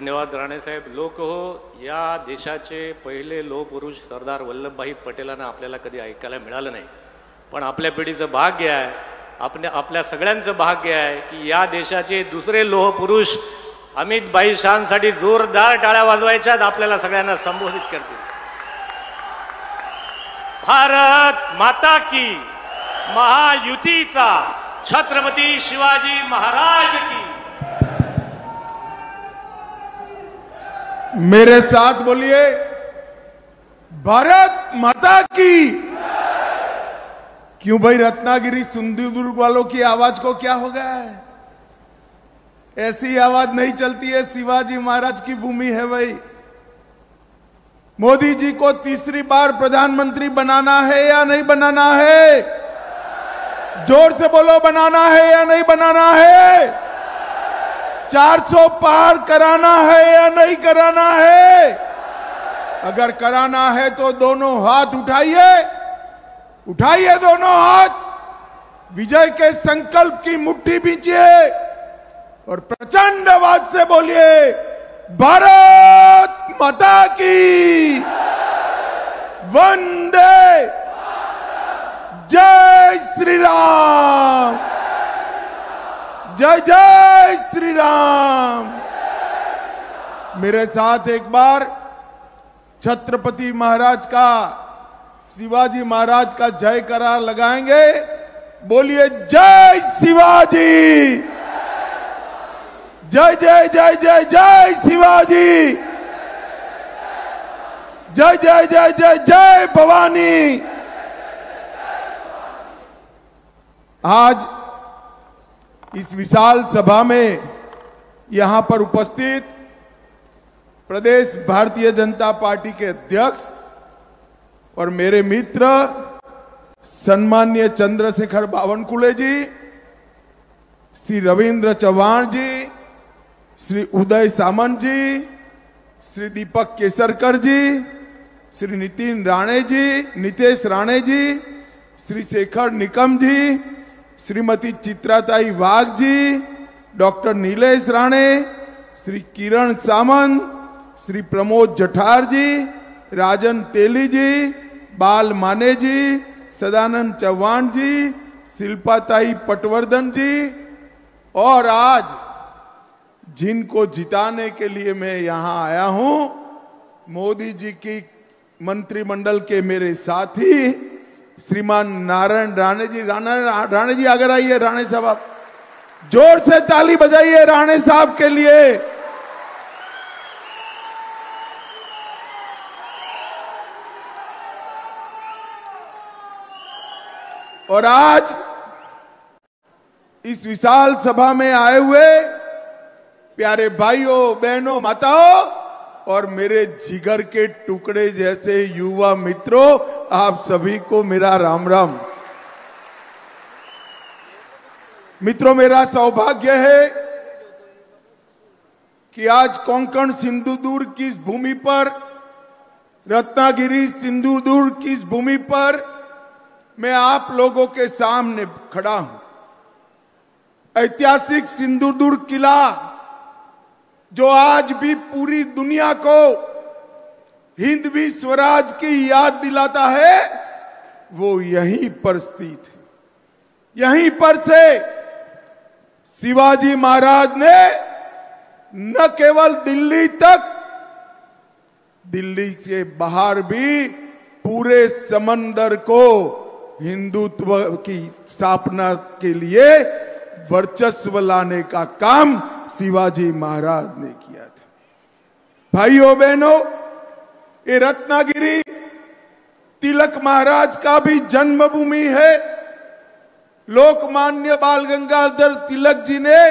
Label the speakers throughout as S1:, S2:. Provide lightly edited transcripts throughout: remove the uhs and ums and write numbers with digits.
S1: धन्यवाद राणे साहेब. लोक हो, या देशाचे पहिले लोहपुरुष सरदार वल्लभभाई पटेलांना आपल्याला कधी ऐकायला मिळालं नाही, पण आपल्या पिढीचं भाग्य आहे, आपल्या सगळ्यांचं भाग्य आहे की या देशाचे दुसरे लोहपुरुष अमित भाईशानसाठी जोरदार टाळ्या वाजवायच्यात, आपल्याला सगळ्यांना संबोधित करतील. भारत माता की, महायुतीचा छत्रपती शिवाजी महाराज की.
S2: मेरे साथ बोलिए, भारत माता की. क्यों भाई, रत्नागिरी सिंधुदुर्ग वालों की आवाज को क्या हो गया है? ऐसी आवाज नहीं चलती है. शिवाजी महाराज की भूमि है भाई. मोदी जी को तीसरी बार प्रधानमंत्री बनाना है या नहीं बनाना है? जोर से बोलो, बनाना है या नहीं बनाना है? 400 पार कराना है या नहीं कराना है? अगर कराना है तो दोनों हाथ उठाइए, उठाइए दोनों हाथ, विजय के संकल्प की मुट्ठी बींचिए और प्रचंड आवाज से बोलिए, भारत माता की, वंदे, जय श्री राम, जय जय श्री राम. मेरे साथ एक बार छत्रपति महाराज का, शिवाजी महाराज का जयकारा लगाएंगे. बोलिए, जय शिवाजी, जय जय जय जय जय शिवाजी, जय जय जय जय जय भवानी. आज इस विशाल सभा में यहां पर उपस्थित प्रदेश भारतीय जनता पार्टी के अध्यक्ष और मेरे मित्र सम्माननीय चंद्रशेखर बावनकुळे जी, श्री रविंद्र चौहान जी, श्री उदय सामंत जी, श्री दीपक केसरकर जी, श्री नितिन राणे जी, नितेश राणे जी, श्री शेखर निकम जी, श्रीमती चित्राताई वाघ जी, डॉक्टर नीलेश राणे, श्री किरण सामंत, श्री प्रमोद जठार जी, राजन तेली जी, बाल माने जी, सदानंद चौहान जी, शिल्पाताई पटवर्धन जी, और आज जिनको जिताने के लिए मैं यहां आया हूं, मोदी जी की मंत्रिमंडल के मेरे साथी श्रीमान नारायण राणे जी. राणे जी अगर आइए, राणे साहब आप जोर से ताली बजाइए राणे साहब के लिए. और आज इस विशाल सभा में आए हुए प्यारे भाइयों, बहनों, माताओं और मेरे जिगर के टुकड़े जैसे युवा मित्रों, आप सभी को मेरा राम राम. मित्रों, मेरा सौभाग्य है कि आज कोंकण सिंधुदुर्ग की इस भूमि पर, रत्नागिरी सिंधुदुर्ग की इस भूमि पर मैं आप लोगों के सामने खड़ा हूं. ऐतिहासिक सिंधुदुर्ग किला जो आज भी पूरी दुनिया को हिंदवी स्वराज की याद दिलाता है, वो यहीं पर स्थित है. यहीं पर से शिवाजी महाराज ने न केवल दिल्ली तक, दिल्ली से बाहर भी पूरे समंदर को हिंदुत्व की स्थापना के लिए वर्चस्व लाने का काम शिवाजी महाराज ने किया था. भाइयों बहनों, ये रत्नागिरी तिलक महाराज का भी जन्मभूमि है. लोकमान्य बाल गंगाधर तिलक जी ने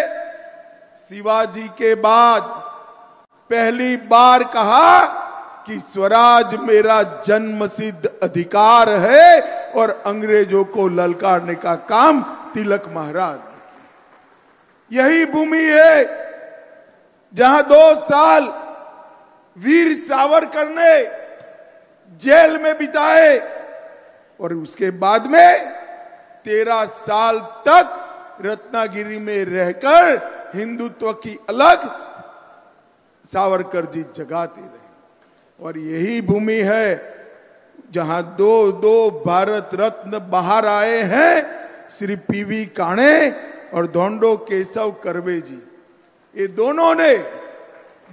S2: शिवाजी के बाद पहली बार कहा कि स्वराज मेरा जन्मसिद्ध अधिकार है, और अंग्रेजों को ललकारने का काम तिलक महाराज ने किया. यही भूमि है जहां 2 साल वीर सावरकर ने जेल में बिताए और उसके बाद में 13 साल तक रत्नागिरी में रहकर हिंदुत्व की अलग सावरकर जी जगाते रहे। और यही भूमि है जहां दो भारत रत्न बाहर आए हैं, श्री पीवी काणे और धोंडो केशव कर्वे जी। ये दोनों ने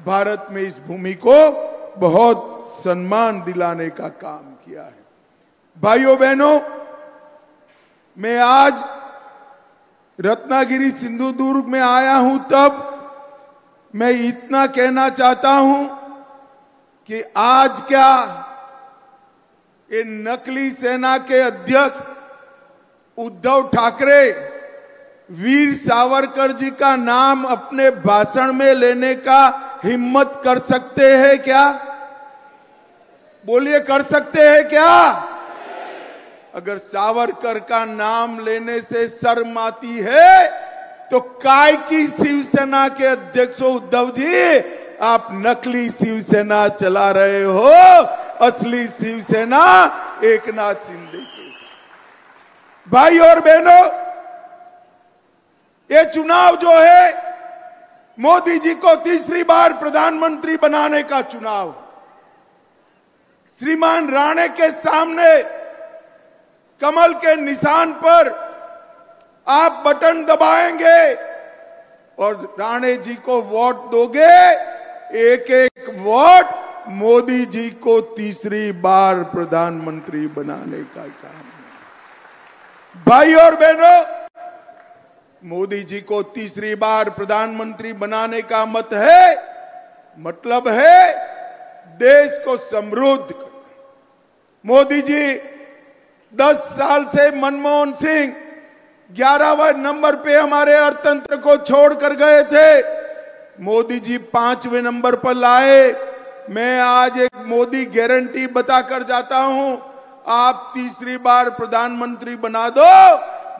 S2: भारत में इस भूमि को बहुत सम्मान दिलाने का काम किया है। भाइयों बहनों, मैं आज रत्नागिरी सिंधुदुर्ग में आया हूं, तब मैं इतना कहना चाहता हूं कि आज क्या ये नकली सेना के अध्यक्ष उद्धव ठाकरे वीर सावरकर जी का नाम अपने भाषण में लेने का हिम्मत कर सकते हैं क्या? बोलिए, कर सकते हैं क्या? अगर सावरकर का नाम लेने से शर्म आती है तो काय की शिवसेना के अध्यक्ष उद्धव जी आप नकली शिवसेना चला रहे हो? असली शिवसेना एकनाथ शिंदे के साथ। भाई और बहनों, ये चुनाव जो है मोदी जी को तीसरी बार प्रधानमंत्री बनाने का चुनाव। श्रीमान राणे के सामने कमल के निशान पर आप बटन दबाएंगे और राणे जी को वोट दोगे, एक एक वोट मोदी जी को तीसरी बार प्रधानमंत्री बनाने का काम है। भाई और बहनों, मोदी जी को तीसरी बार प्रधानमंत्री बनाने का मतलब है देश को समृद्ध करना। मोदी जी 10 साल से मनमोहन सिंह 11वें नंबर पे हमारे अर्थतंत्र को छोड़कर गए थे, मोदी जी 5वें नंबर पर लाए। मैं आज एक मोदी गारंटी बताकर जाता हूं, आप तीसरी बार प्रधानमंत्री बना दो,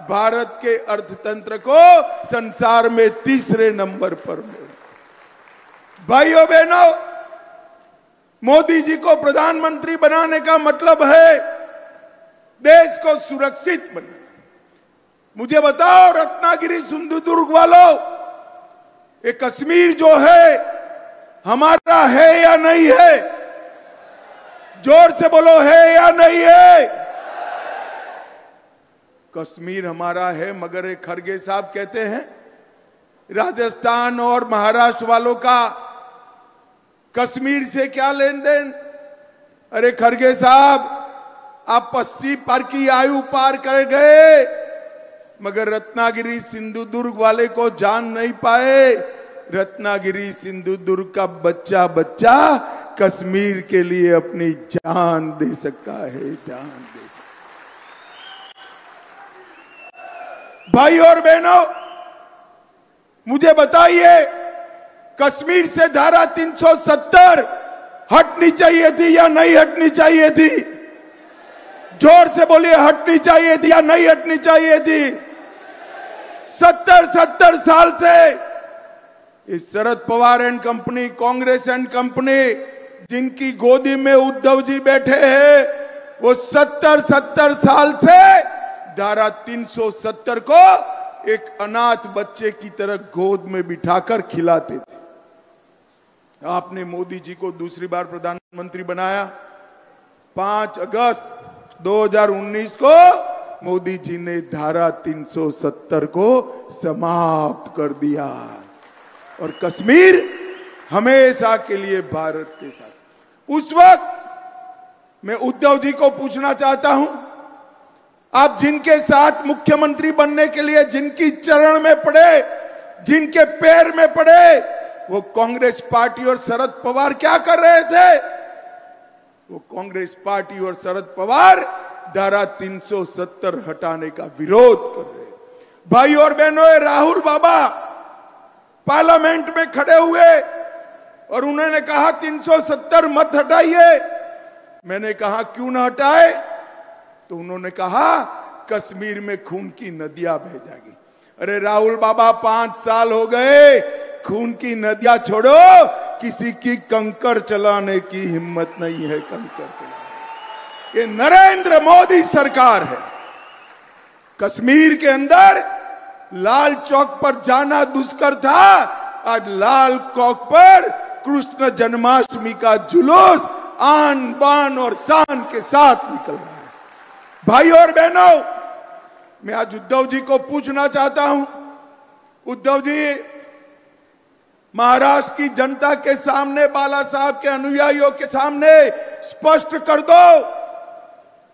S2: भारत के अर्थतंत्र को संसार में तीसरे नंबर पर मिले। भाइयों बहनों, मोदी जी को प्रधानमंत्री बनाने का मतलब है देश को सुरक्षित बनाना। मुझे बताओ रत्नागिरी सिंधुदुर्ग वालों, ये कश्मीर जो है हमारा है या नहीं है? जोर से बोलो, है या नहीं है? कश्मीर हमारा है, मगर एक खरगे साहब कहते हैं राजस्थान और महाराष्ट्र वालों का कश्मीर से क्या लेन देन। अरे खरगे साहब, आप 80 पार की आयु पार कर गए, मगर रत्नागिरी सिंधुदुर्ग वाले को जान नहीं पाए। रत्नागिरी सिंधुदुर्ग का बच्चा बच्चा कश्मीर के लिए अपनी जान दे सकता है, जान दे सकता। भाई और बहनों, मुझे बताइए, कश्मीर से धारा 370 हटनी चाहिए थी या नहीं हटनी चाहिए थी? जोर से बोलिए, हटनी चाहिए थी या नहीं हटनी चाहिए थी? 70 साल से इस Sharad Pawar and company, Congress and company, जिनकी गोदी में उद्धव जी बैठे हैं, वो 70 साल से धारा 370 को एक अनाथ बच्चे की तरह गोद में बिठाकर खिलाते थे। आपने मोदी जी को दूसरी बार प्रधानमंत्री बनाया। 5 अगस्त 2019 को मोदी जी ने धारा 370 को समाप्त कर दिया और कश्मीर हमेशा के लिए भारत के साथ। उस वक्त मैं उद्धव जी को पूछना चाहता हूं, आप जिनके साथ मुख्यमंत्री बनने के लिए जिनकी चरण में पड़े, जिनके पैर में पड़े, वो कांग्रेस पार्टी और शरद पवार क्या कर रहे थे? वो कांग्रेस पार्टी और शरद पवार धारा 370 हटाने का विरोध कर रहे। भाई और बहनों, राहुल बाबा पार्लियामेंट में खड़े हुए और उन्होंने कहा 370 मत हटाइए। मैंने कहा क्यों ना हटाए? तो उन्होंने कहा कश्मीर में खून की नदियां बह जाएगी। अरे राहुल बाबा, 5 साल हो गए, खून की नदियां छोड़ो, किसी की कंकड़ चलाने की हिम्मत नहीं है। कंकड़ चलाने ये नरेंद्र मोदी सरकार है। कश्मीर के अंदर लाल चौक पर जाना दुष्कर था, आज लाल चौक पर कृष्ण जन्माष्टमी का जुलूस आन बान और शान के साथ निकल रहा है। भाइयों और बहनों, मैं आज उद्धव जी को पूछना चाहता हूं, उद्धव जी, महाराष्ट्र की जनता के सामने, बाला साहब के अनुयायियों के सामने स्पष्ट कर दो,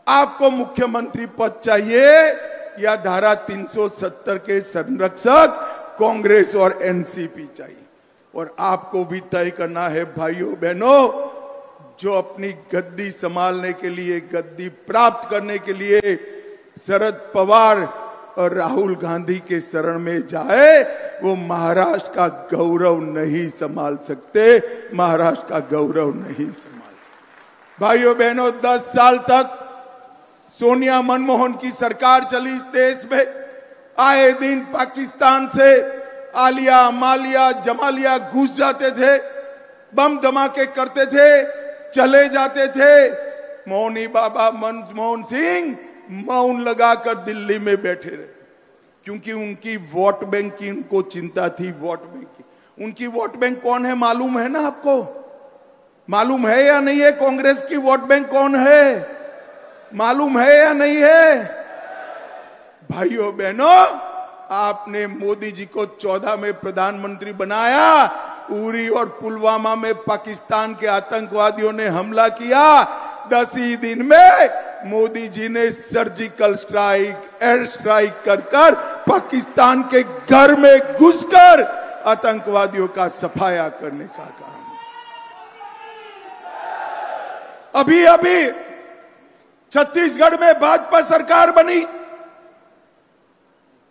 S2: आपको मुख्यमंत्री पद चाहिए या धारा 370 के संरक्षक कांग्रेस और एनसीपी चाहिए। और आपको भी तय करना है भाइयों बहनों, जो अपनी गद्दी संभालने के लिए, गद्दी प्राप्त करने के लिए शरद पवार और राहुल गांधी के शरण में जाए, वो महाराष्ट्र का गौरव नहीं संभाल सकते, महाराष्ट्र का गौरव नहीं संभाल सकते। भाइयों बहनों, 10 साल तक सोनिया मनमोहन की सरकार चली इस देश में। आए दिन पाकिस्तान से आलिया, मालिया, जमालिया घुस जाते थे, बम धमाके करते थे, चले जाते थे। मौनी बाबा मनमोहन सिंह मौन लगाकर दिल्ली में बैठे रहे, क्योंकि उनकी वोट बैंक की उनको चिंता थी, वोट बैंक की। उनकी वोट बैंक कौन है मालूम है ना आपको? मालूम है या नहीं है? कांग्रेस की वोट बैंक कौन है मालूम है या नहीं है? भाइयों बहनों, आपने मोदी जी को 14 में प्रधानमंत्री बनाया, उरी और पुलवामा में पाकिस्तान के आतंकवादियों ने हमला किया, 10 ही दिन में मोदी जी ने सर्जिकल स्ट्राइक, एयर स्ट्राइक कर पाकिस्तान के घर में घुसकर आतंकवादियों का सफाया करने का काम। अभी अभी छत्तीसगढ़ में भाजपा सरकार बनी,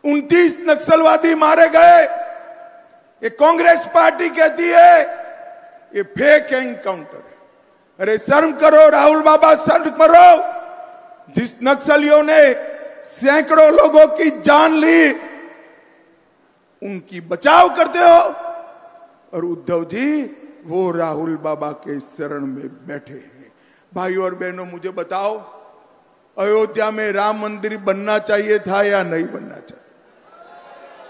S2: 29 नक्सलवादी मारे गए। ये कांग्रेस पार्टी कहती है ये फेक एनकाउंटर है। अरे शर्म करो राहुल बाबा, शर्म करो। जिस नक्सलियों ने सैकड़ों लोगों की जान ली, उनकी बचाव करते हो, और उद्धव जी वो राहुल बाबा के शरण में बैठे हैं। भाइयों और बहनों, मुझे बताओ, अयोध्या में राम मंदिर बनना चाहिए था या नहीं बनना चाहिए?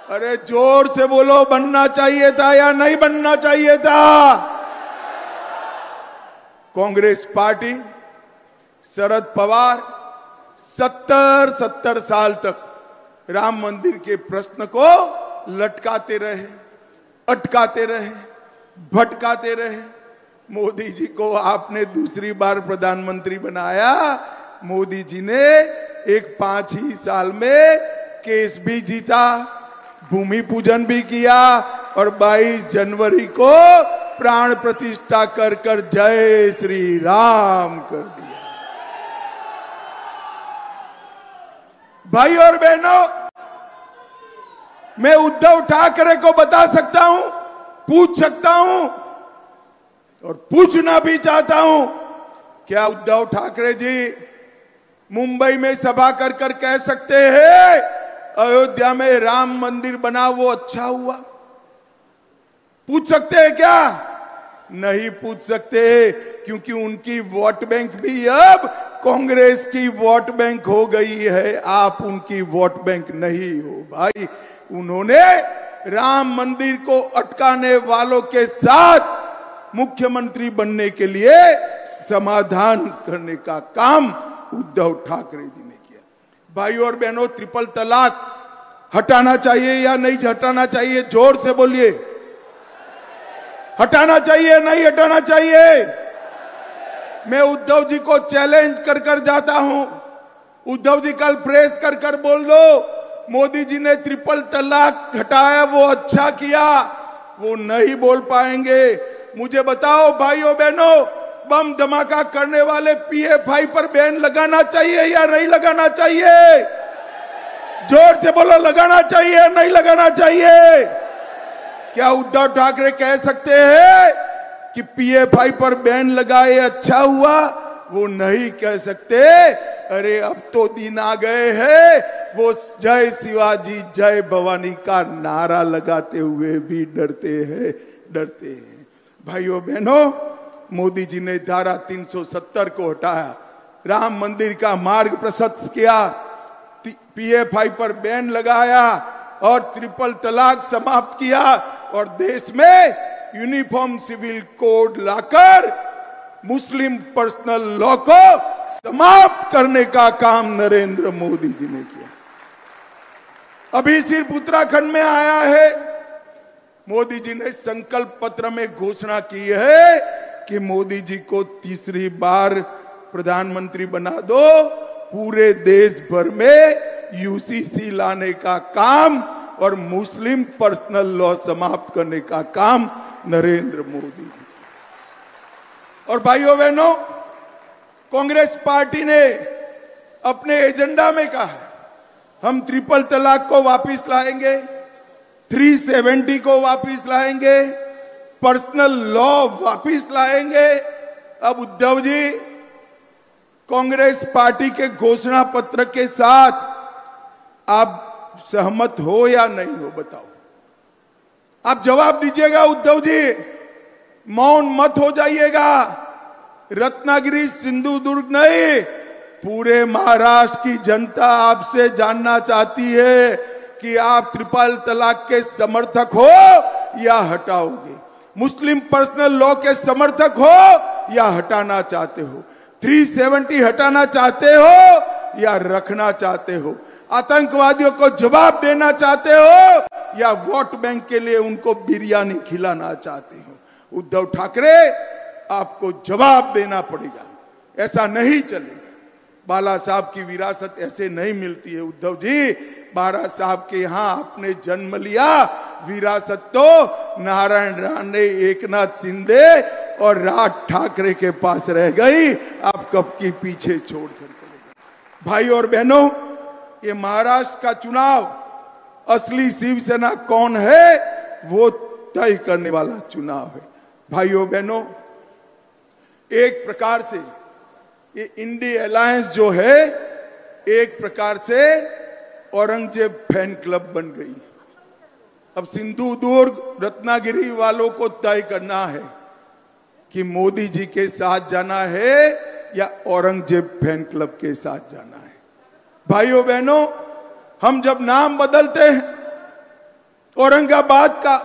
S2: अरे जोर से बोलो, बनना चाहिए था या नहीं बनना चाहिए था? कांग्रेस पार्टी, शरद पवार 70 साल तक राम मंदिर के प्रश्न को लटकाते रहे, अटकाते रहे, भटकाते रहे। मोदी जी को आपने दूसरी बार प्रधानमंत्री बनाया, मोदी जी ने एक 5 ही साल में केस भी जीता, भूमि पूजन भी किया, और 22 जनवरी को प्राण प्रतिष्ठा कर जय श्री राम कर दिया। भाई और बहनों, मैं उद्धव ठाकरे को बता सकता हूं, पूछ सकता हूं, और पूछना भी चाहता हूं, क्या उद्धव ठाकरे जी मुंबई में सभा कर कह सकते हैं अयोध्या में राम मंदिर बना वो अच्छा हुआ? पूछ सकते हैं क्या? नहीं पूछ सकते, क्योंकि उनकी वोट बैंक भी अब कांग्रेस की वोट बैंक हो गई है। आप उनकी वोट बैंक नहीं हो भाई। उन्होंने राम मंदिर को अटकाने वालों के साथ मुख्यमंत्री बनने के लिए समाधान करने का काम उद्धव ठाकरे जी ने किया। भाइयों और बहनों, ट्रिपल तलाक हटाना चाहिए या नहीं हटाना चाहिए? जोर से बोलिए। हटाना चाहिए नहीं हटाना चाहिए? मैं उद्धव जी को चैलेंज कर जाता हूं। उद्धव जी कल प्रेस कर बोल दो, मोदी जी ने ट्रिपल तलाक हटाया वो अच्छा किया। वो नहीं बोल पाएंगे। मुझे बताओ भाइयों बहनों, बम धमाका करने वाले PFI पर बैन लगाना चाहिए या नहीं लगाना चाहिए? जोर से बोलो, लगाना चाहिए नहीं लगाना चाहिए? क्या उद्धव ठाकरे कह सकते हैं कि PFI पर बैन लगाए अच्छा हुआ? वो नहीं कह सकते। अरे अब तो दिन आ गए हैं वो जय शिवाजी जय भवानी का नारा लगाते हुए भी डरते हैं। भाइयों बहनों, मोदी जी ने धारा 370 को हटाया, राम मंदिर का मार्ग प्रशस्त किया, PFI पर बैन लगाया और ट्रिपल तलाक समाप्त किया, और देश में यूनिफॉर्म सिविल कोड लाकर मुस्लिम पर्सनल लॉ को समाप्त करने का काम नरेंद्र मोदी जी ने किया। अभी सिर्फ उत्तराखंड में आया है, मोदी जी ने संकल्प पत्र में घोषणा की है कि मोदी जी को तीसरी बार प्रधानमंत्री बना दो, पूरे देश भर में यूसीसी लाने का काम और मुस्लिम पर्सनल लॉ समाप्त करने का काम नरेंद्र मोदी जी। और भाइयों बहनों, कांग्रेस पार्टी ने अपने एजेंडा में कहा है हम ट्रिपल तलाक को वापस लाएंगे, 370 को वापस लाएंगे, पर्सनल लॉ वापस लाएंगे। अब उद्धव जी, कांग्रेस पार्टी के घोषणा पत्र के साथ आप सहमत हो या नहीं हो, बताओ। आप जवाब दीजिएगा उद्धव जी, मौन मत हो जाइएगा। रत्नागिरी सिंधुदुर्ग नहीं, पूरे महाराष्ट्र की जनता आपसे जानना चाहती है कि आप ट्रिपल तलाक के समर्थक हो या हटाओगे, मुस्लिम पर्सनल लॉ के समर्थक हो या हटाना चाहते हो, 370 हटाना चाहते हो या रखना चाहते हो, आतंकवादियों को जवाब देना चाहते हो या वोट बैंक के लिए उनको बिरयानी खिलाना चाहते हो। उद्धव ठाकरे, आपको जवाब देना पड़ेगा, ऐसा नहीं चलेगा। बाला साहब की विरासत ऐसे नहीं मिलती है उद्धव जी। बाला साहब के यहां आपने जन्म लिया, विरासत तो नारायण राणे, एकनाथ शिंदे और राज ठाकरे के पास रह गई, आप कब की पीछे छोड़कर चले गए। भाई और बहनों, ये महाराष्ट्र का चुनाव असली शिवसेना कौन है वो तय करने वाला चुनाव है। भाइयों बहनों, एक प्रकार से ये इंडी अलायंस जो है एक प्रकार से औरंगजेब फैन क्लब बन गई। अब सिंधुदुर्ग, रत्नागिरी वालों को तय करना है कि मोदी जी के साथ जाना है या औरंगजेब फैन क्लब के साथ जाना है। भाइयों बहनों, हम जब नाम बदलते हैं औरंगाबाद का,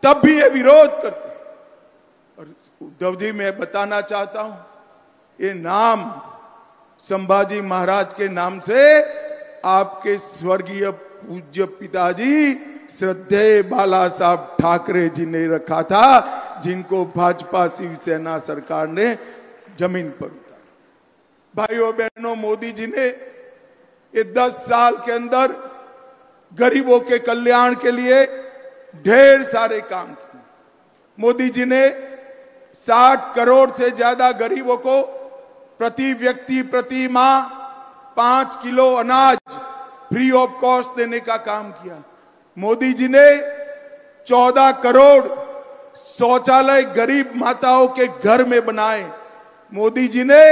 S2: तब भी ये विरोध करते हैं। और उद्धव जी, मैं बताना चाहता हूं, ये नाम संभाजी महाराज के नाम से आपके स्वर्गीय पूज्य पिताजी श्रद्धेय बाला साहब ठाकरे जी ने रखा था, जिनको भाजपा शिवसेना सरकार ने जमीन पर उतारा। भाइयों बहनों, मोदी जी ने ये 10 साल के अंदर गरीबों के कल्याण के लिए ढेर सारे काम किए। मोदी जी ने 60 करोड़ से ज्यादा गरीबों को प्रति व्यक्ति प्रति माह 5 किलो अनाज फ्री ऑफ कॉस्ट देने का काम किया। मोदी जी ने 14 करोड़ शौचालय गरीब माताओं के घर में बनाए। मोदी जी ने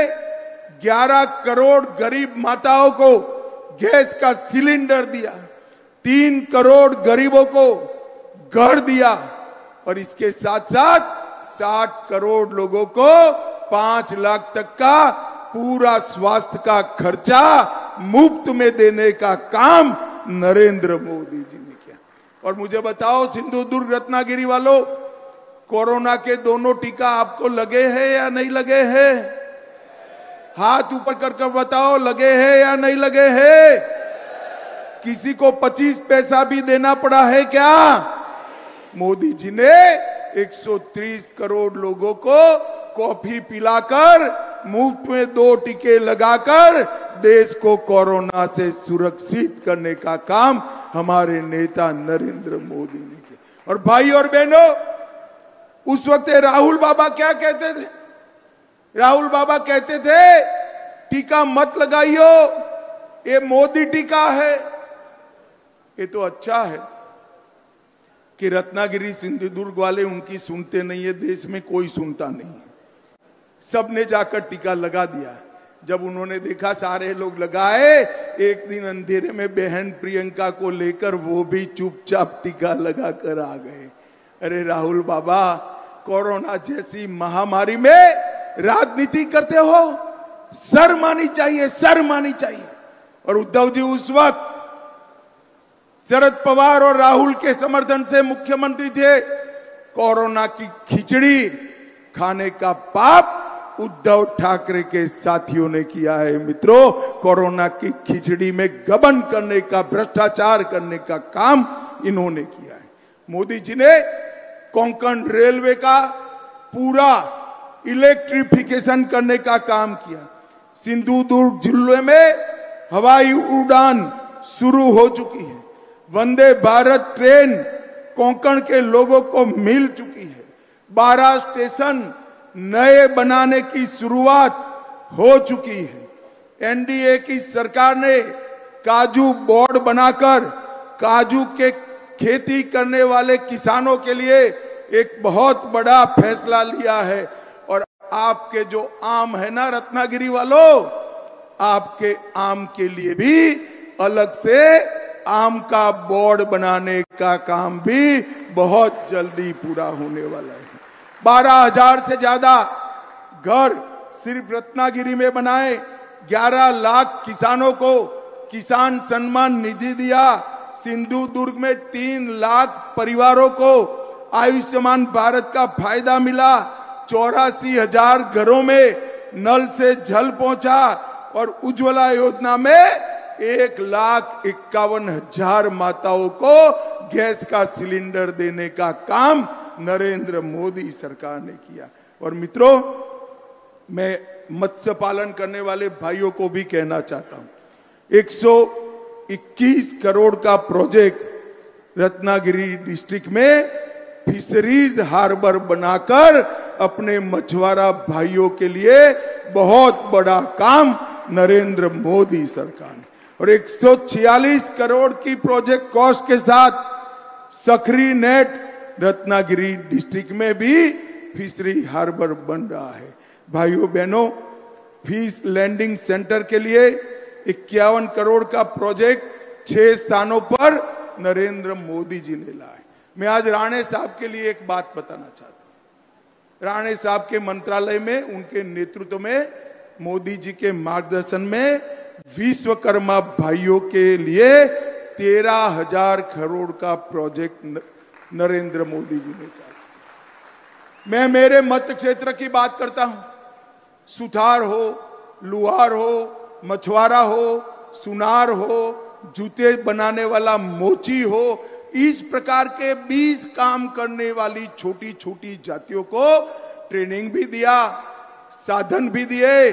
S2: 11 करोड़ गरीब माताओं को गैस का सिलेंडर दिया, 3 करोड़ गरीबों को घर दिया और इसके साथ साथ 60 करोड़ लोगों को 5 लाख तक का पूरा स्वास्थ्य का खर्चा मुफ्त में देने का काम नरेंद्र मोदी जी ने किया। और मुझे बताओ सिंधुदुर्ग रत्नागिरी वालों, कोरोना के दोनों टीका आपको लगे हैं या नहीं लगे हैं? हाथ ऊपर कर बताओ, लगे हैं या नहीं लगे हैं? किसी को 25 पैसा भी देना पड़ा है क्या? मोदी जी ने 130 करोड़ लोगों को कॉफी पिलाकर मुफ्त में 2 टीके लगाकर देश को कोरोना से सुरक्षित करने का काम हमारे नेता नरेंद्र मोदी ने किया। और भाई और बहनों, उस वक्त राहुल बाबा क्या कहते थे? राहुल बाबा कहते थे टीका मत लगाइयो, ये मोदी टीका है। ये तो अच्छा है कि रत्नागिरी सिंधुदुर्ग वाले उनकी सुनते नहीं है, देश में कोई सुनता नहीं है। सबने जाकर टीका लगा दिया। जब उन्होंने देखा सारे लोग लगाए, एक दिन अंधेरे में बहन प्रियंका को लेकर वो भी चुपचाप टीका लगा कर आ गए। अरे राहुल बाबा, कोरोना जैसी महामारी में राजनीति करते हो, शर्म आनी चाहिए, शर्म आनी चाहिए। और उद्धव जी उस वक्त शरद पवार और राहुल के समर्थन से मुख्यमंत्री थे। कोरोना की खिचड़ी खाने का पाप उद्धव ठाकरे के साथियों ने किया है। मित्रों, कोरोना की खिचड़ी में गबन करने का, भ्रष्टाचार करने का काम इन्होंने किया है। मोदी जी ने कोंकण रेलवे का पूरा इलेक्ट्रिफिकेशन करने का काम किया। सिंधुदुर्ग जिले में हवाई उड़ान शुरू हो चुकी है। वंदे भारत ट्रेन कोंकण के लोगों को मिल चुकी है। 12 स्टेशन नए बनाने की शुरुआत हो चुकी है। एनडीए की सरकार ने काजू बोर्ड बनाकर काजू के खेती करने वाले किसानों के लिए एक बहुत बड़ा फैसला लिया है। और आपके जो आम है ना रत्नागिरी वालों, आपके आम के लिए भी अलग से आम का बोर्ड बनाने का काम भी बहुत जल्दी पूरा होने वाला है। 12,000 से ज्यादा घर सिर्फ रत्नागिरी में बनाए। 11 लाख किसानों को किसान सम्मान निधि दिया। सिंधुदुर्ग में 3 लाख परिवारों को आयुष्मान भारत का फायदा मिला। 84,000 घरों में नल से जल पहुंचा। और उज्ज्वला योजना में 1,51,000 माताओं को गैस का सिलेंडर देने का काम नरेंद्र मोदी सरकार ने किया। और मित्रों, मैं मत्स्य पालन करने वाले भाइयों को भी कहना चाहता हूं, 121 करोड़ का प्रोजेक्ट रत्नागिरी डिस्ट्रिक्ट में फिशरीज हार्बर बनाकर अपने मछुआरा भाइयों के लिए बहुत बड़ा काम नरेंद्र मोदी सरकार ने। और 146 करोड़ की प्रोजेक्ट कॉस्ट के साथ सखरी नेट रत्नागिरी डिस्ट्रिक्ट में भी फिशरी हार्बर बन रहा है। भाइयों बहनों, फिश लैंडिंग सेंटर के लिए 51 करोड़ का प्रोजेक्ट 6 स्थानों पर नरेंद्र मोदी जी ने लाया है। मैं आज राणे साहब के लिए एक बात बताना चाहता हूं। राणे साहब के मंत्रालय में, उनके नेतृत्व में, मोदी जी के मार्गदर्शन में विश्वकर्मा भाइयों के लिए 13,000 करोड़ का प्रोजेक्ट नरेंद्र मोदी जी ने चाहा। मैं मेरे मत क्षेत्र की बात करता हूं। सुथार हो, लुहार हो, मछुआरा हो, सुनार हो, जूते बनाने वाला मोची हो, इस प्रकार के 20 काम करने वाली छोटी छोटी जातियों को ट्रेनिंग भी दिया, साधन भी दिए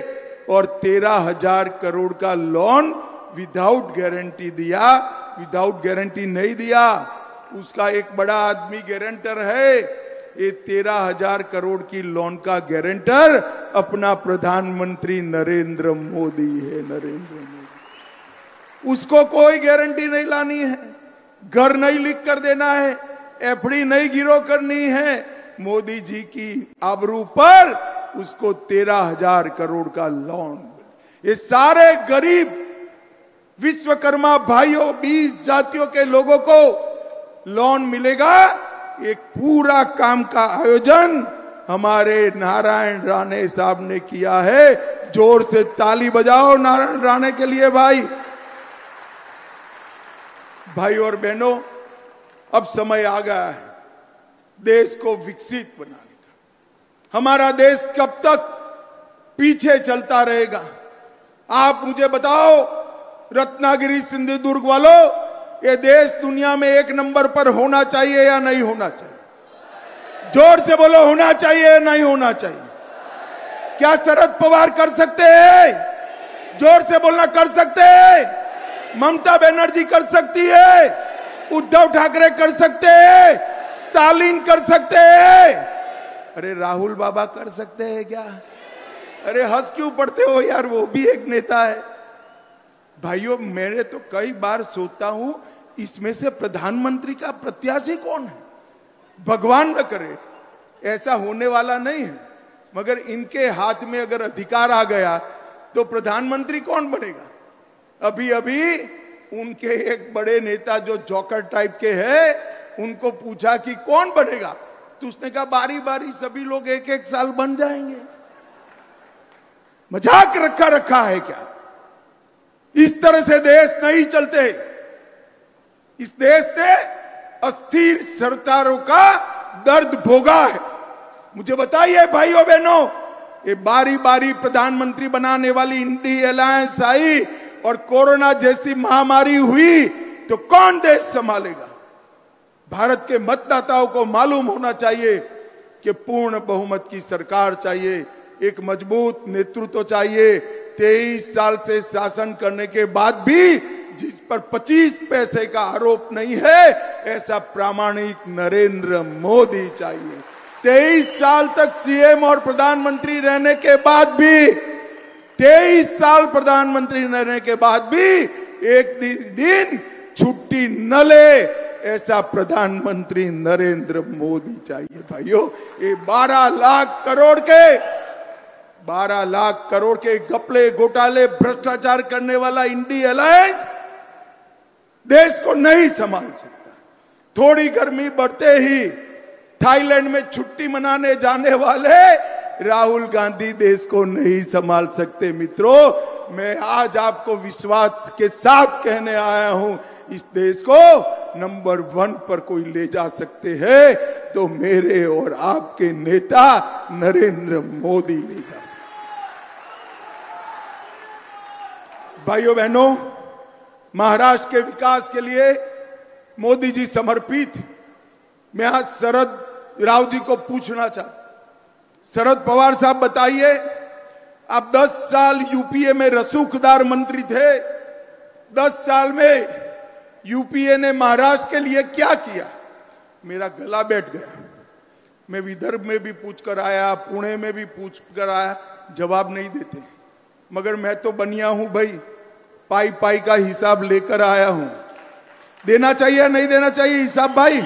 S2: और 13,000 करोड़ का लोन विदाउट गारंटी दिया। विदाउट गारंटी नहीं दिया, उसका एक बड़ा आदमी गारंटर है। ये 13,000 करोड़ की लोन का गारंटर अपना प्रधानमंत्री नरेंद्र मोदी है। नरेंद्र मोदी, उसको कोई गारंटी नहीं लानी है, घर नहीं लिख कर देना है, एफडी नहीं गिरो करनी है। मोदी जी की आबरू पर उसको 13,000 करोड़ का लोन। ये सारे गरीब विश्वकर्मा भाइयों, 20 जातियों के लोगों को लोन मिलेगा। एक पूरा काम का आयोजन हमारे नारायण राणे साहब ने किया है। जोर से ताली बजाओ नारायण राणे के लिए। भाई और बहनों, अब समय आ गया है देश को विकसित बनाने का। हमारा देश कब तक पीछे चलता रहेगा? आप मुझे बताओ, रत्नागिरी सिंधुदुर्ग वालों, ये देश दुनिया में 1 नंबर पर होना चाहिए या नहीं होना चाहिए? जोर से बोलो, होना चाहिए या नहीं होना चाहिए? क्या शरद पवार कर सकते हैं? जोर से बोलना, कर सकते हैं? ममता बनर्जी कर सकती है? उद्धव ठाकरे कर सकते हैं? स्टालिन कर सकते हैं? अरे राहुल बाबा कर सकते हैं क्या? अरे हंस क्यों पड़ते हो यार, वो भी एक नेता है। भाइयों, मैंने तो कई बार सोचता हूं, इसमें से प्रधानमंत्री का प्रत्याशी कौन है? भगवान न करे, ऐसा होने वाला नहीं है, मगर इनके हाथ में अगर अधिकार आ गया तो प्रधानमंत्री कौन बनेगा? अभी अभी उनके एक बड़े नेता जो जॉकर टाइप के हैं, उनको पूछा कि कौन बनेगा, तो उसने कहा बारी बारी सभी लोग 1-1 साल बन जाएंगे। मजाक रखा है क्या? इस तरह से देश नहीं चलते। इस देश ने अस्थिर सरकारों का दर्द भोगा है। मुझे बताइए भाइयों बहनों, ये बारी बारी प्रधानमंत्री बनाने वाली इंडी अलायंस आई और कोरोना जैसी महामारी हुई तो कौन देश संभालेगा? भारत के मतदाताओं को मालूम होना चाहिए कि पूर्ण बहुमत की सरकार चाहिए, एक मजबूत नेतृत्व चाहिए। 23 साल से शासन करने के बाद भी जिस पर 25 पैसे का आरोप नहीं है, ऐसा प्रामाणिक नरेंद्र मोदी चाहिए। 23 साल तक सीएम और प्रधानमंत्री रहने के बाद भी, 23 साल प्रधानमंत्री रहने के बाद भी एक दिन छुट्टी न ले, ऐसा प्रधानमंत्री नरेंद्र मोदी चाहिए। भाइयों, ये 12 लाख करोड़ के घपले घोटाले भ्रष्टाचार करने वाला इंडी अलायंस देश को नहीं संभाल सकता। थोड़ी गर्मी बढ़ते ही थाईलैंड में छुट्टी मनाने जाने वाले राहुल गांधी देश को नहीं संभाल सकते। मित्रों, मैं आज आपको विश्वास के साथ कहने आया हूं, इस देश को नंबर 1 पर कोई ले जा सकते हैं तो मेरे और आपके नेता नरेंद्र मोदी ले जा सकते। भाइयों बहनों, महाराष्ट्र के विकास के लिए मोदी जी समर्पित। मैं आज शरद राव जी को पूछना चाहता, शरद पवार साहब बताइए, आप 10 साल यूपीए में रसूखदार मंत्री थे, 10 साल में यूपीए ने महाराष्ट्र के लिए क्या किया? मेरा गला बैठ गया। मैं विदर्भ में भी पूछ कर आया, पुणे में भी पूछ कर आया, जवाब नहीं देते। मगर मैं तो बनिया हूं भाई, पाई पाई का हिसाब लेकर आया हूं। देना चाहिए नहीं देना चाहिए हिसाब? भाई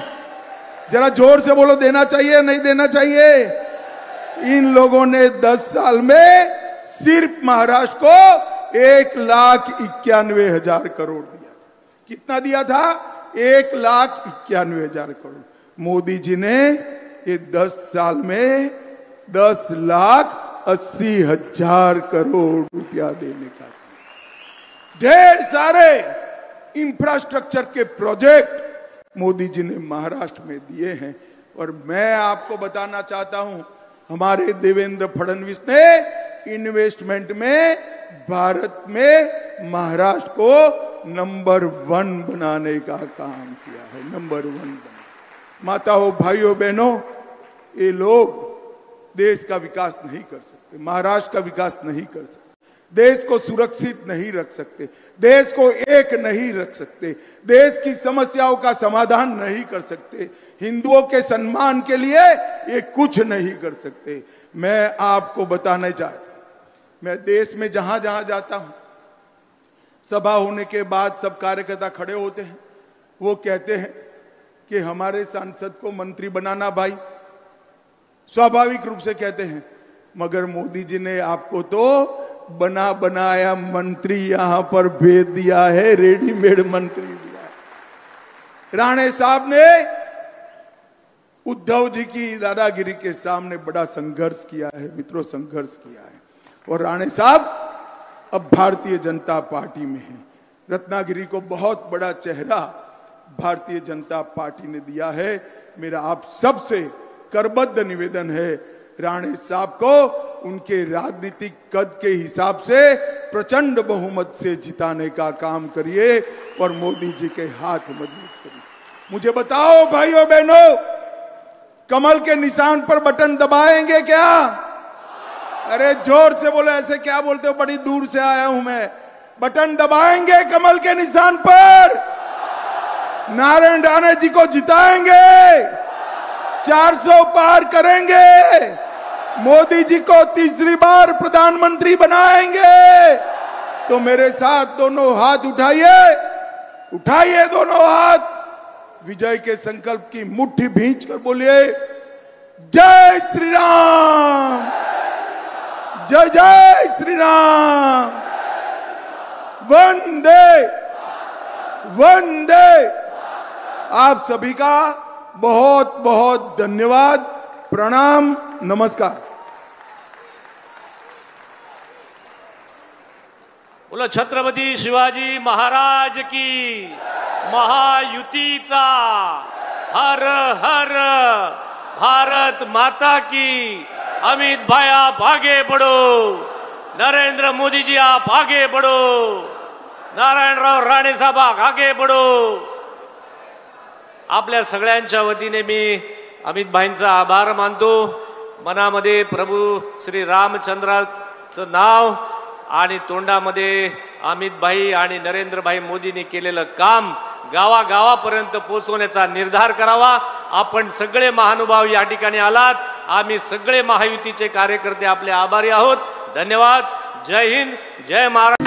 S2: जरा जोर से बोलो, देना चाहिए नहीं देना चाहिए? इन लोगों ने 10 साल में सिर्फ महाराष्ट्र को 1,91,000 करोड़ दिया। कितना दिया था? 1,91,000 करोड़। मोदी जी ने ये 10 साल में 10,80,000 करोड़ रुपया देने का। ढेर सारे इंफ्रास्ट्रक्चर के प्रोजेक्ट मोदी जी ने महाराष्ट्र में दिए हैं। और मैं आपको बताना चाहता हूं, हमारे देवेंद्र फडणवीस ने इन्वेस्टमेंट में भारत में महाराष्ट्र को नंबर 1 बनाने का काम किया है। नंबर 1 माताओं, भाइयों बहनों, ये लोग देश का विकास नहीं कर सकते, महाराष्ट्र का विकास नहीं कर सकते, देश को सुरक्षित नहीं रख सकते, देश को एक नहीं रख सकते, देश की समस्याओं का समाधान नहीं कर सकते, हिंदुओं के सम्मान के लिए ये कुछ नहीं कर सकते। मैं आपको बताना चाहता हूं, मैं देश में जहां जहां जाता हूं, सभा होने के बाद सब कार्यकर्ता खड़े होते हैं, वो कहते हैं कि हमारे सांसद को मंत्री बनाना। भाई स्वाभाविक रूप से कहते हैं, मगर मोदी जी ने आपको तो बना बनाया मंत्री यहां पर भेज दिया है, रेडीमेड मंत्री दिया है। राणे साहब ने उद्धव जी की दादागिरी के सामने बड़ा संघर्ष किया है। मित्रों, संघर्ष किया है। और राणे साहब अब भारतीय जनता पार्टी में हैं। रत्नागिरी को बहुत बड़ा चेहरा भारतीय जनता पार्टी ने दिया है। मेरा आप सबसे करबद्ध निवेदन है, राणे साहब को उनके राजनीतिक कद के हिसाब से प्रचंड बहुमत से जिताने का काम करिए और मोदी जी के हाथ मजबूत करिए। मुझे बताओ भाइयों बहनों, कमल के निशान पर बटन दबाएंगे क्या? अरे जोर से बोलो, ऐसे क्या बोलते हो? बड़ी दूर से आया हूं मैं। बटन दबाएंगे कमल के निशान पर? नारायण राणे जी को जिताएंगे, 400 पार करेंगे, मोदी जी को तीसरी बार प्रधानमंत्री बनाएंगे। तो मेरे साथ दोनों हाथ उठाइए, उठाइए दोनों हाथ, विजय के संकल्प की मुट्ठी भींच कर बोलिए, जय श्री राम, जय जय श्री राम, वंदे वंदे। आप सभी का बहुत बहुत धन्यवाद, प्रणाम, नमस्कार।
S1: बोलो छत्रपती शिवाजी महाराज की, महायुतीचा हर हर भारत माता की। अमित भाई आप आगे बढ़ो, नरेंद्र मोदी जी आप आगे बढ़ो, नारायणराव राणे साहेब आगे बढ़ो। आपल्या सगळ्यांच्या वतीने मी अमित भाईंचा आभार मानतो। मनामध्ये प्रभू श्री रामचंद्राचं नाव आणि तोंडामध्ये अमित भाई आणि नरेंद्र भाई मोदींनी केलेलं काम गावागावापर्यंत पोहोचवण्याचा निर्धार करावा। आपण सगळे महानुभाव या ठिकाणी आलात, आम्ही सगळे महायुतीचे कार्यकर्ते आपले आभारी आहोत। धन्यवाद। जय हिंद, जय महाराष्ट्र।